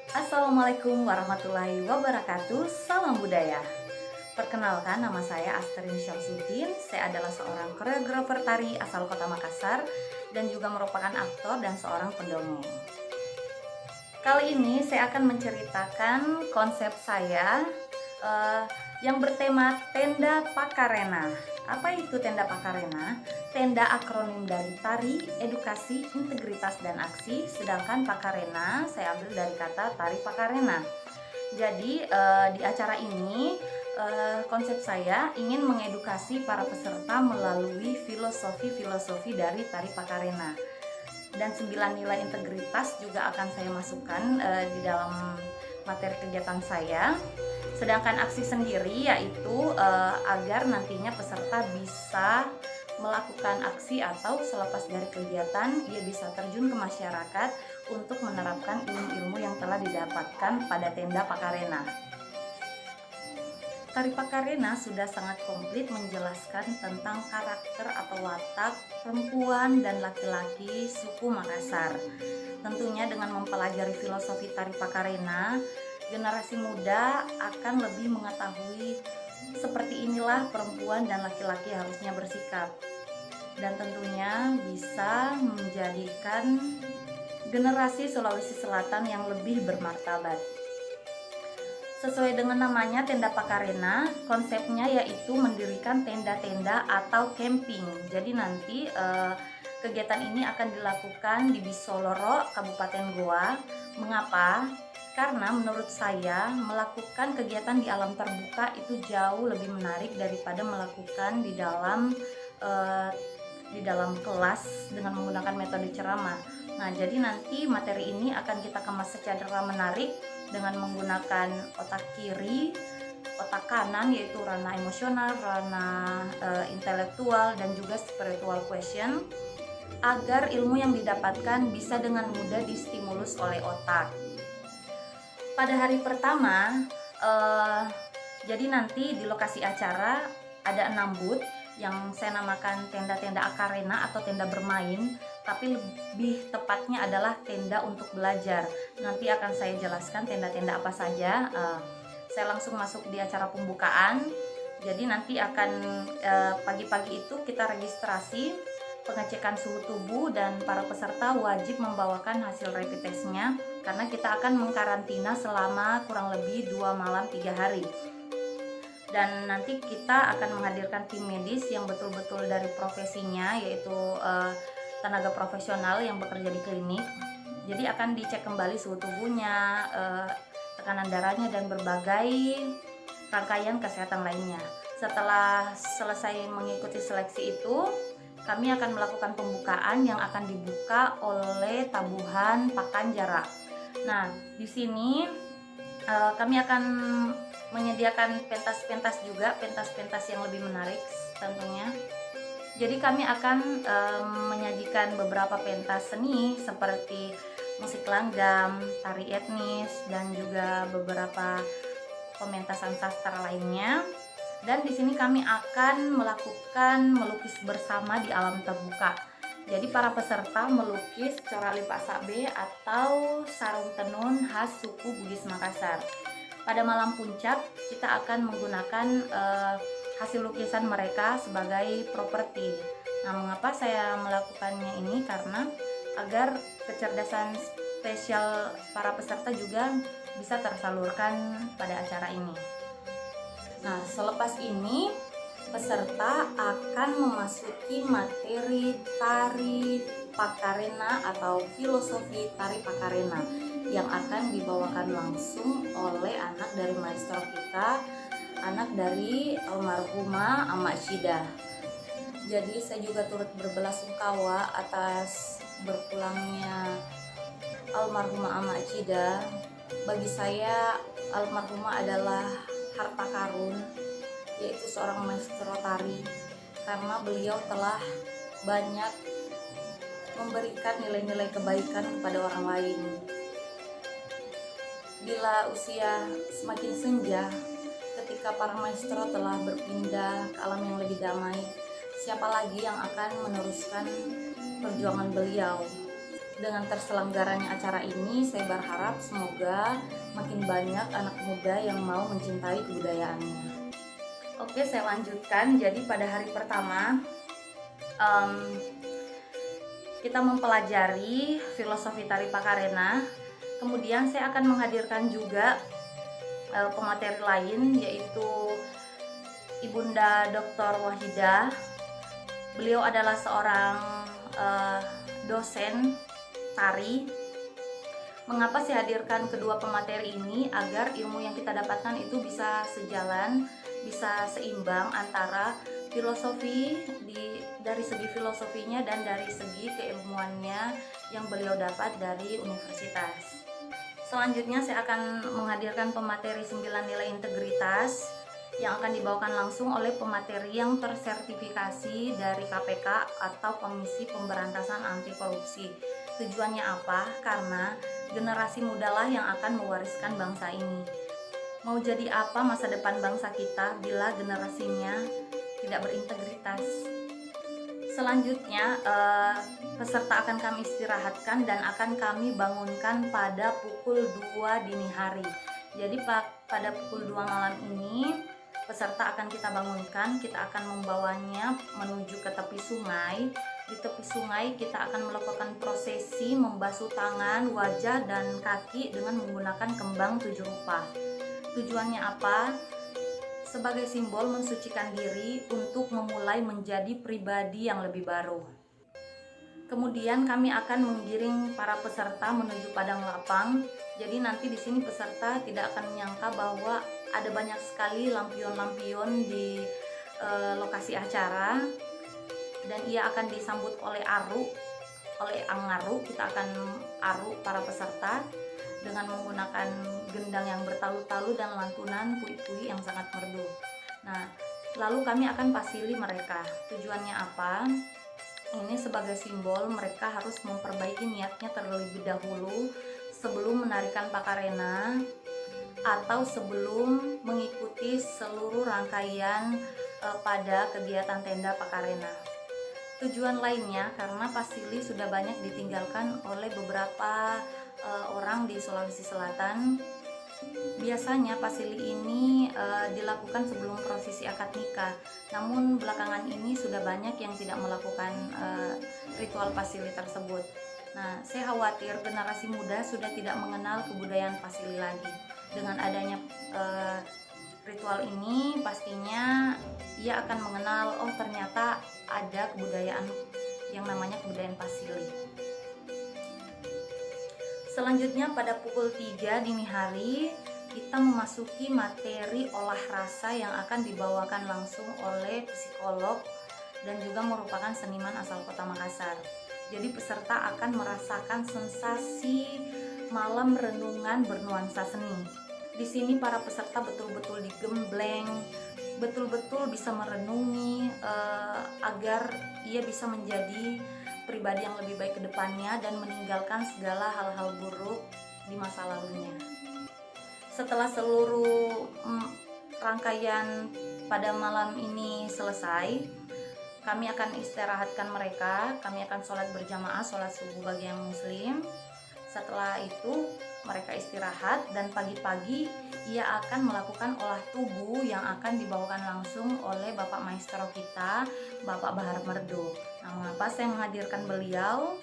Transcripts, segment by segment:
Assalamualaikum warahmatullahi wabarakatuh. Salam budaya. Perkenalkan, nama saya Astrin Syamsuddin. Saya adalah seorang koreografer tari asal Kota Makassar dan juga merupakan aktor dan seorang pendongeng. Kali ini saya akan menceritakan konsep saya eh, yang bertema Tenda Pakarena. Apa itu Tenda Pakarena? Tenda akronim dari Tari, Edukasi, Integritas, dan Aksi. Sedangkan Pakarena saya ambil dari kata Tari Pakarena. Jadi di acara ini konsep saya ingin mengedukasi para peserta melalui filosofi-filosofi dari Tari Pakarena. Dan 9 nilai integritas juga akan saya masukkan di dalam materi kegiatan saya. Sedangkan aksi sendiri yaitu agar nantinya peserta bisa melakukan aksi atau selepas dari kegiatan ia bisa terjun ke masyarakat untuk menerapkan ilmu-ilmu yang telah didapatkan pada Tenda Pakarena. Tari Pakarena sudah sangat komplit menjelaskan tentang karakter atau watak perempuan dan laki-laki suku Makassar. Tentunya dengan mempelajari filosofi Tari Pakarena, generasi muda akan lebih mengetahui seperti inilah perempuan dan laki-laki harusnya bersikap. Dan tentunya bisa menjadikan generasi Sulawesi Selatan yang lebih bermartabat. Sesuai dengan namanya Tenda Pakarena, konsepnya yaitu mendirikan tenda-tenda atau camping. Jadi nanti kegiatan ini akan dilakukan di Bisoloro, Kabupaten Goa. Mengapa? Karena menurut saya melakukan kegiatan di alam terbuka itu jauh lebih menarik daripada melakukan di dalam kelas dengan menggunakan metode ceramah. Nah, jadi nanti materi ini akan kita kemas secara menarik dengan menggunakan otak kiri, otak kanan yaitu ranah emosional, ranah intelektual, dan juga spiritual question, agar ilmu yang didapatkan bisa dengan mudah distimulus oleh otak. Pada hari pertama, jadi nanti di lokasi acara ada 6 booth yang saya namakan tenda-tenda akarena atau tenda bermain, tapi lebih tepatnya adalah tenda untuk belajar. Nanti akan saya jelaskan tenda-tenda apa saja. Saya langsung masuk di acara pembukaan. Jadi nanti akan pagi-pagi itu kita registrasi, pengecekan suhu tubuh, dan para peserta wajib membawakan hasil rapid testnya karena kita akan mengkarantina selama kurang lebih 2 malam 3 hari. Dan nanti kita akan menghadirkan tim medis yang betul-betul dari profesinya, yaitu tenaga profesional yang bekerja di klinik. Jadi akan dicek kembali suhu tubuhnya, tekanan darahnya, dan berbagai rangkaian kesehatan lainnya. Setelah selesai mengikuti seleksi itu, kami akan melakukan pembukaan yang akan dibuka oleh tabuhan pakan jarak. Nah, di sini kami akan menyediakan pentas-pentas juga, pentas-pentas yang lebih menarik tentunya. Jadi kami akan menyajikan beberapa pentas seni seperti musik langgam, tari etnis, dan juga beberapa pementasan sastra lainnya. Dan di sini kami akan melakukan melukis bersama di alam terbuka. Jadi para peserta melukis corak lipak sabe atau sarung tenun khas suku Bugis Makassar. Pada malam puncak kita akan menggunakan hasil lukisan mereka sebagai properti. Nah, mengapa saya melakukannya ini? Karena agar kecerdasan spesial para peserta juga bisa tersalurkan pada acara ini. Nah, selepas ini peserta akan memasuki materi Tari Pakarena atau filosofi Tari Pakarena yang akan dibawakan langsung oleh anak dari maestro kita, anak dari almarhumah Amak Cida. Jadi saya juga turut berbelasungkawa atas berpulangnya almarhumah Amak Cida. Bagi saya almarhumah adalah harta karun, yaitu seorang maestro tari, karena beliau telah banyak memberikan nilai-nilai kebaikan kepada orang lain. Bila usia semakin senja, ketika para maestro telah berpindah ke alam yang lebih damai, siapa lagi yang akan meneruskan perjuangan beliau? Dengan terselenggaranya acara ini, saya berharap semoga makin banyak anak muda yang mau mencintai kebudayaannya. Oke, saya lanjutkan. Jadi pada hari pertama kita mempelajari filosofi tari Pakarena. Kemudian saya akan menghadirkan juga pemateri lain, yaitu Ibunda Dr. Wahidah. Beliau adalah seorang dosen tari. Mengapa saya hadirkan kedua pemateri ini? Agar ilmu yang kita dapatkan itu bisa sejalan, bisa seimbang antara filosofi dari segi filosofinya dan dari segi keilmuannya yang beliau dapat dari universitas. Selanjutnya saya akan menghadirkan pemateri 9 nilai integritas yang akan dibawakan langsung oleh pemateri yang tersertifikasi dari KPK atau Komisi Pemberantasan Anti Korupsi. Tujuannya apa? Karena generasi mudalah yang akan mewariskan bangsa ini. Mau jadi apa masa depan bangsa kita bila generasinya tidak berintegritas? Selanjutnya peserta akan kami istirahatkan dan akan kami bangunkan pada pukul 2 dini hari. Jadi pada pukul 2 malam ini peserta akan kita bangunkan, kita akan membawanya menuju ke tepi sungai. Di tepi sungai kita akan melakukan prosesi membasuh tangan, wajah, dan kaki dengan menggunakan kembang 7 rupa. Tujuannya apa? Sebagai simbol mensucikan diri untuk memulai menjadi pribadi yang lebih baru. Kemudian kami akan menggiring para peserta menuju padang lapang. Jadi nanti di sini peserta tidak akan menyangka bahwa ada banyak sekali lampion-lampion di lokasi acara, dan ia akan disambut oleh angaru. Kita akan aru para peserta dengan menggunakan gendang yang bertalu-talu dan lantunan pui-pui yang sangat merdu. Nah, lalu kami akan pasili mereka. Tujuannya apa? Ini sebagai simbol mereka harus memperbaiki niatnya terlebih dahulu sebelum menarikan Pakarena atau sebelum mengikuti seluruh rangkaian pada kegiatan tenda Pakarena. Tujuan lainnya karena pasili sudah banyak ditinggalkan oleh beberapa orang di Sulawesi Selatan. Biasanya pasili ini dilakukan sebelum prosesi akad nikah. Namun belakangan ini sudah banyak yang tidak melakukan ritual pasili tersebut. Nah, saya khawatir generasi muda sudah tidak mengenal kebudayaan pasili lagi. Dengan adanya ritual ini pastinya ia akan mengenal, oh ternyata ada kebudayaan yang namanya kebudayaan pasili. Selanjutnya pada pukul 3 dini hari kita memasuki materi olah rasa yang akan dibawakan langsung oleh psikolog dan juga merupakan seniman asal Kota Makassar. Jadi peserta akan merasakan sensasi malam renungan bernuansa seni. Di sini para peserta betul-betul digembleng, betul-betul bisa merenungi agar ia bisa menjadi pribadi yang lebih baik ke depannya dan meninggalkan segala hal-hal buruk di masa lalunya. Setelah seluruh rangkaian pada malam ini selesai, kami akan istirahatkan mereka. Kami akan sholat berjamaah, sholat subuh bagi yang muslim. Setelah itu mereka istirahat dan pagi-pagi ia akan melakukan olah tubuh yang akan dibawakan langsung oleh Bapak Maestro kita, Bapak Bahar Merdo. Nah, mengapa saya menghadirkan beliau?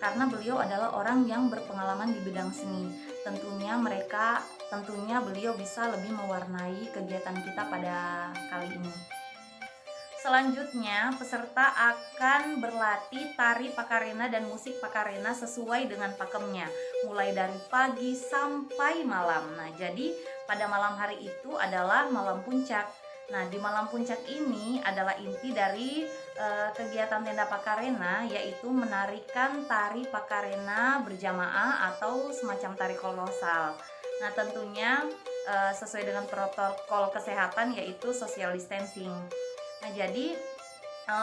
Karena beliau adalah orang yang berpengalaman di bidang seni. Tentunya beliau bisa lebih mewarnai kegiatan kita pada kali ini. Selanjutnya, peserta akan berlatih tari Pakarena dan musik Pakarena sesuai dengan pakemnya, mulai dari pagi sampai malam. Nah, jadi pada malam hari itu adalah malam puncak. Nah, di malam puncak ini adalah inti dari kegiatan tenda Pakarena, yaitu menarikan tari Pakarena berjamaah atau semacam tari kolosal. Nah, tentunya sesuai dengan protokol kesehatan, yaitu social distancing. Nah, jadi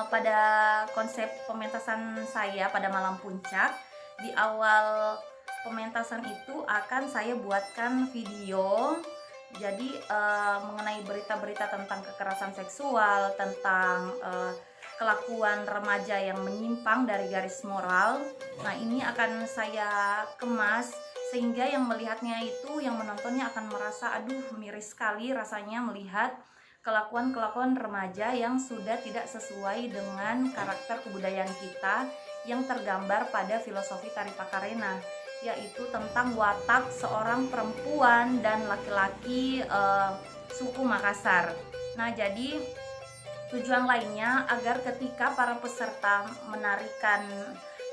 pada konsep pementasan saya pada malam puncak, di awal pementasan itu akan saya buatkan video. Jadi mengenai berita-berita tentang kekerasan seksual, tentang kelakuan remaja yang menyimpang dari garis moral. Nah, ini akan saya kemas sehingga yang melihatnya itu, yang menontonnya akan merasa aduh miris sekali rasanya melihat kelakuan-kelakuan remaja yang sudah tidak sesuai dengan karakter kebudayaan kita yang tergambar pada filosofi tari Pakarena, yaitu tentang watak seorang perempuan dan laki-laki suku Makassar. Nah, jadi tujuan lainnya agar ketika para peserta menarikan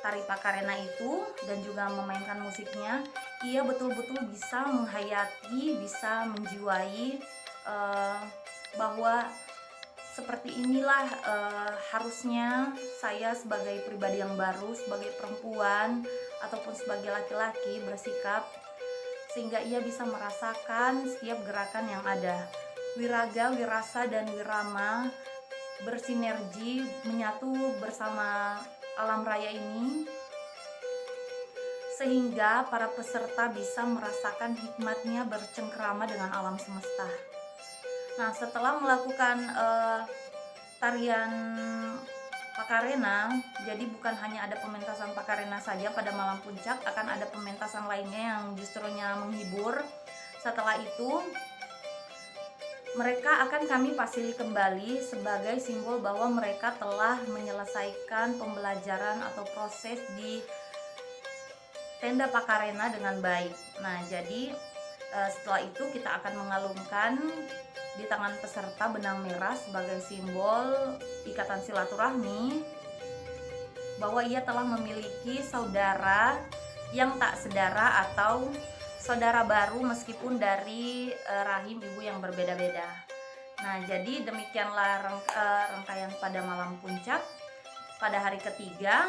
tari Pakarena itu dan juga memainkan musiknya, ia betul-betul bisa menghayati, bisa menjiwai bahwa seperti inilah harusnya saya sebagai pribadi yang baru, sebagai perempuan ataupun sebagai laki-laki bersikap, sehingga ia bisa merasakan setiap gerakan yang ada. Wiraga, wirasa, dan wirama bersinergi menyatu bersama alam raya ini, sehingga para peserta bisa merasakan hikmatnya bercengkrama dengan alam semesta. Nah, setelah melakukan tarian Pakarena, jadi bukan hanya ada pementasan Pakarena saja pada malam puncak, akan ada pementasan lainnya yang justrunya menghibur. Setelah itu mereka akan kami pasili kembali sebagai simbol bahwa mereka telah menyelesaikan pembelajaran atau proses di tenda Pakarena dengan baik. Nah, jadi setelah itu kita akan mengalungkan di tangan peserta benang merah sebagai simbol ikatan silaturahmi bahwa ia telah memiliki saudara yang tak sedara atau saudara baru meskipun dari rahim ibu yang berbeda-beda. Nah, jadi demikianlah rangkaian pada malam puncak. Pada hari ketiga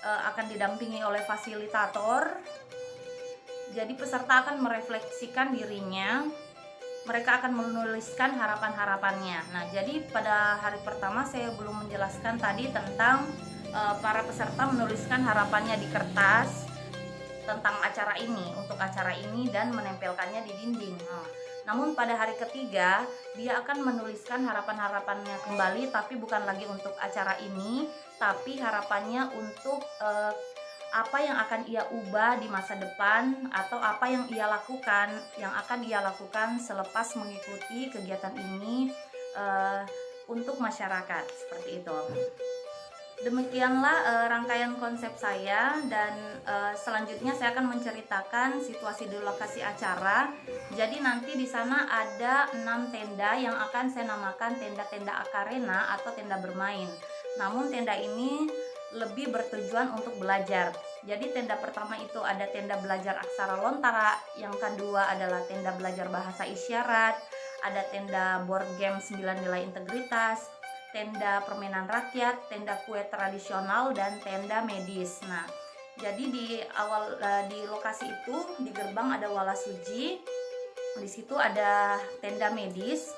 akan didampingi oleh fasilitator. Jadi peserta akan merefleksikan dirinya, mereka akan menuliskan harapan-harapannya. Nah, jadi pada hari pertama saya belum menjelaskan tadi tentang para peserta menuliskan harapannya di kertas tentang acara ini, untuk acara ini, dan menempelkannya di dinding. Namun pada hari ketiga dia akan menuliskan harapan-harapannya kembali, tapi bukan lagi untuk acara ini, tapi harapannya untuk apa yang akan ia ubah di masa depan, atau apa yang ia lakukan, yang akan ia lakukan selepas mengikuti kegiatan ini untuk masyarakat, seperti itu. Demikianlah rangkaian konsep saya, dan selanjutnya saya akan menceritakan situasi di lokasi acara. Jadi nanti di sana ada 6 tenda yang akan saya namakan tenda-tenda Akarena atau tenda bermain. Namun tenda ini lebih bertujuan untuk belajar. Jadi tenda pertama itu ada tenda belajar aksara lontara, yang kedua adalah tenda belajar bahasa isyarat, ada tenda board game 9 nilai integritas, tenda permainan rakyat, tenda kue tradisional, dan tenda medis. Nah, jadi di lokasi itu di gerbang ada wala suji, di situ ada tenda medis,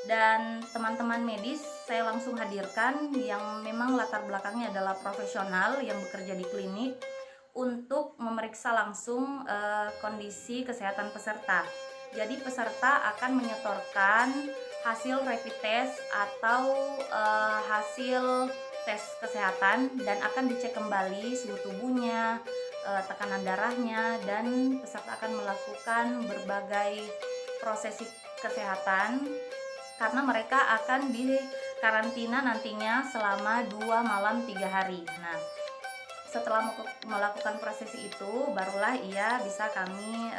dan teman-teman medis saya langsung hadirkan yang memang latar belakangnya adalah profesional yang bekerja di klinik untuk memeriksa langsung kondisi kesehatan peserta. Jadi peserta akan menyetorkan hasil rapid test atau hasil tes kesehatan, dan akan dicek kembali suhu tubuhnya, tekanan darahnya, dan peserta akan melakukan berbagai prosesi kesehatan karena mereka akan dikarantina nantinya selama 2 malam 3 hari. Nah, setelah melakukan prosesi itu barulah ia bisa kami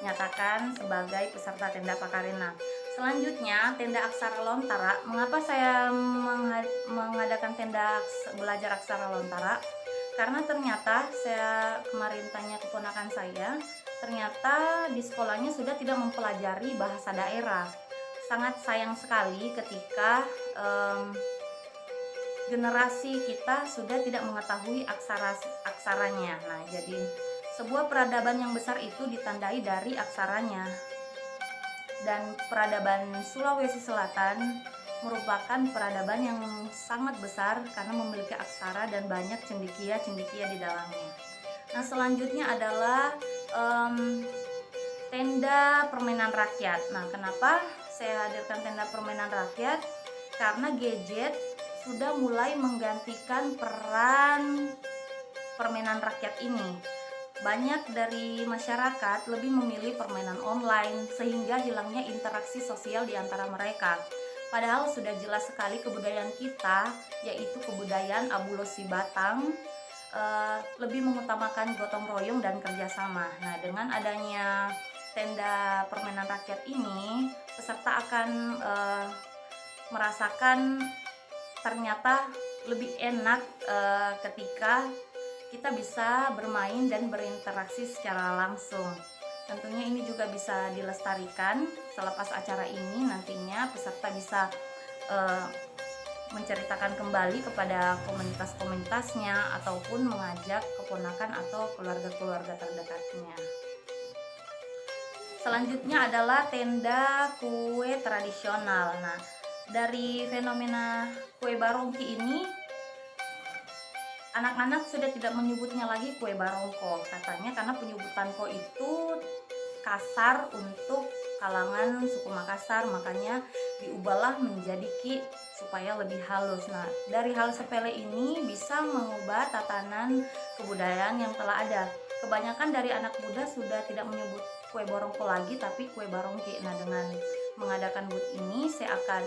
nyatakan sebagai peserta tenda Pakarena. Selanjutnya tenda aksara lontara. Mengapa saya mengadakan tenda belajar aksara lontara? Karena ternyata saya kemarin tanya keponakan saya, ternyata di sekolahnya sudah tidak mempelajari bahasa daerah. Sangat sayang sekali ketika generasi kita sudah tidak mengetahui aksaranya. Nah, jadi sebuah peradaban yang besar itu ditandai dari aksaranya. Dan peradaban Sulawesi Selatan merupakan peradaban yang sangat besar karena memiliki aksara dan banyak cendekia-cendekia di dalamnya. Nah, selanjutnya adalah tenda permainan rakyat. Nah, kenapa saya hadirkan tenda permainan rakyat? karena gadget sudah mulai menggantikan peran permainan rakyat ini. Banyak dari masyarakat lebih memilih permainan online sehingga hilangnya interaksi sosial di antara mereka. Padahal sudah jelas sekali kebudayaan kita, yaitu kebudayaan Abulosi Batang, lebih mengutamakan gotong royong dan kerjasama. Nah, dengan adanya tenda permainan rakyat ini, peserta akan merasakan ternyata lebih enak ketika kita bisa bermain dan berinteraksi secara langsung. Tentunya ini juga bisa dilestarikan. Selepas acara ini nantinya peserta bisa menceritakan kembali kepada komunitas-komunitasnya ataupun mengajak keponakan atau keluarga-keluarga terdekatnya. Selanjutnya adalah tenda kue tradisional. Nah, dari fenomena kue barongki ini, anak-anak sudah tidak menyebutnya lagi kue barongko, katanya karena penyebutan ko itu kasar untuk kalangan suku Makassar, makanya diubahlah menjadi ki supaya lebih halus. Nah, dari hal sepele ini bisa mengubah tatanan kebudayaan yang telah ada. Kebanyakan dari anak muda sudah tidak menyebut kue barongko lagi, tapi kue barongki. Nah, dengan mengadakan booth ini, saya akan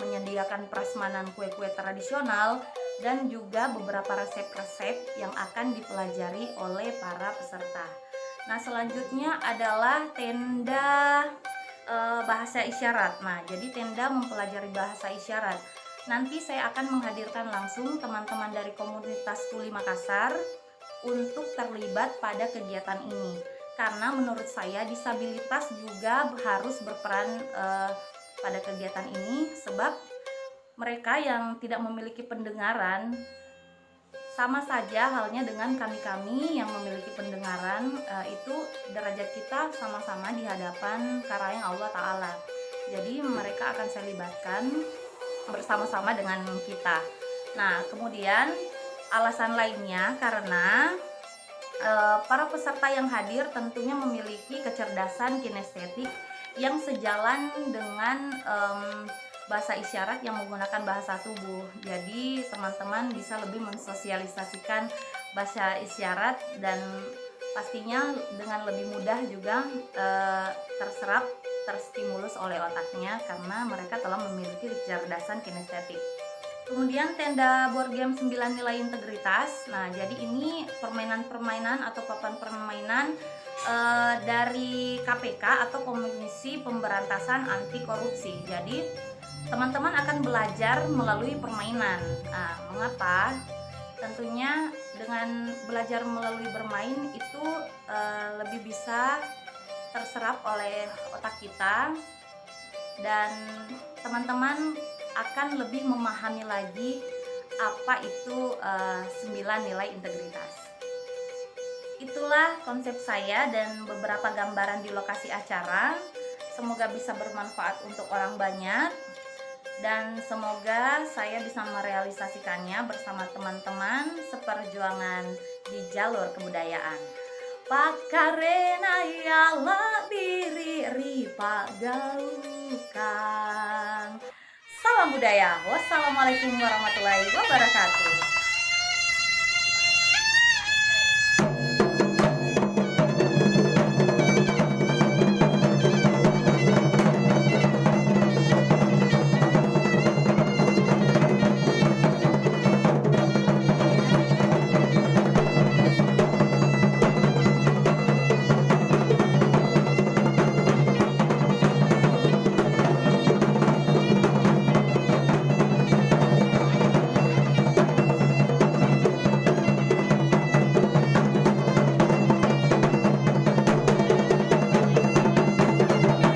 menyediakan prasmanan kue-kue tradisional dan juga beberapa resep-resep yang akan dipelajari oleh para peserta. Nah, selanjutnya adalah tenda bahasa isyarat. Nah, jadi tenda mempelajari bahasa isyarat. Nanti saya akan menghadirkan langsung teman-teman dari komunitas Tuli Makassar untuk terlibat pada kegiatan ini. Karena menurut saya disabilitas juga harus berperan pada kegiatan ini, sebab mereka yang tidak memiliki pendengaran sama saja halnya dengan kami-kami yang memiliki pendengaran, itu derajat kita sama-sama di hadapan karayang Allah Ta'ala. Jadi mereka akan saya libatkan bersama-sama dengan kita. Nah, kemudian alasan lainnya karena para peserta yang hadir tentunya memiliki kecerdasan kinestetik yang sejalan dengan bahasa isyarat yang menggunakan bahasa tubuh. Jadi teman-teman bisa lebih mensosialisasikan bahasa isyarat dan pastinya dengan lebih mudah juga terserap, terstimulus oleh otaknya karena mereka telah memiliki kecerdasan kinestetik. Kemudian tenda board game 9 nilai integritas. Nah, jadi ini permainan-permainan atau papan permainan dari KPK atau Komisi Pemberantasan Anti Korupsi. Jadi teman-teman akan belajar melalui permainan. Nah, mengapa? Tentunya dengan belajar melalui bermain itu lebih bisa terserap oleh otak kita dan teman-teman akan lebih memahami lagi apa itu 9 nilai integritas. Itulah konsep saya dan beberapa gambaran di lokasi acara. Semoga bisa bermanfaat untuk orang banyak dan semoga saya bisa merealisasikannya bersama teman-teman seperjuangan di jalur kebudayaan. Pakarena yala diri ripa galukan. Salam budaya. Wassalamualaikum warahmatullahi wabarakatuh.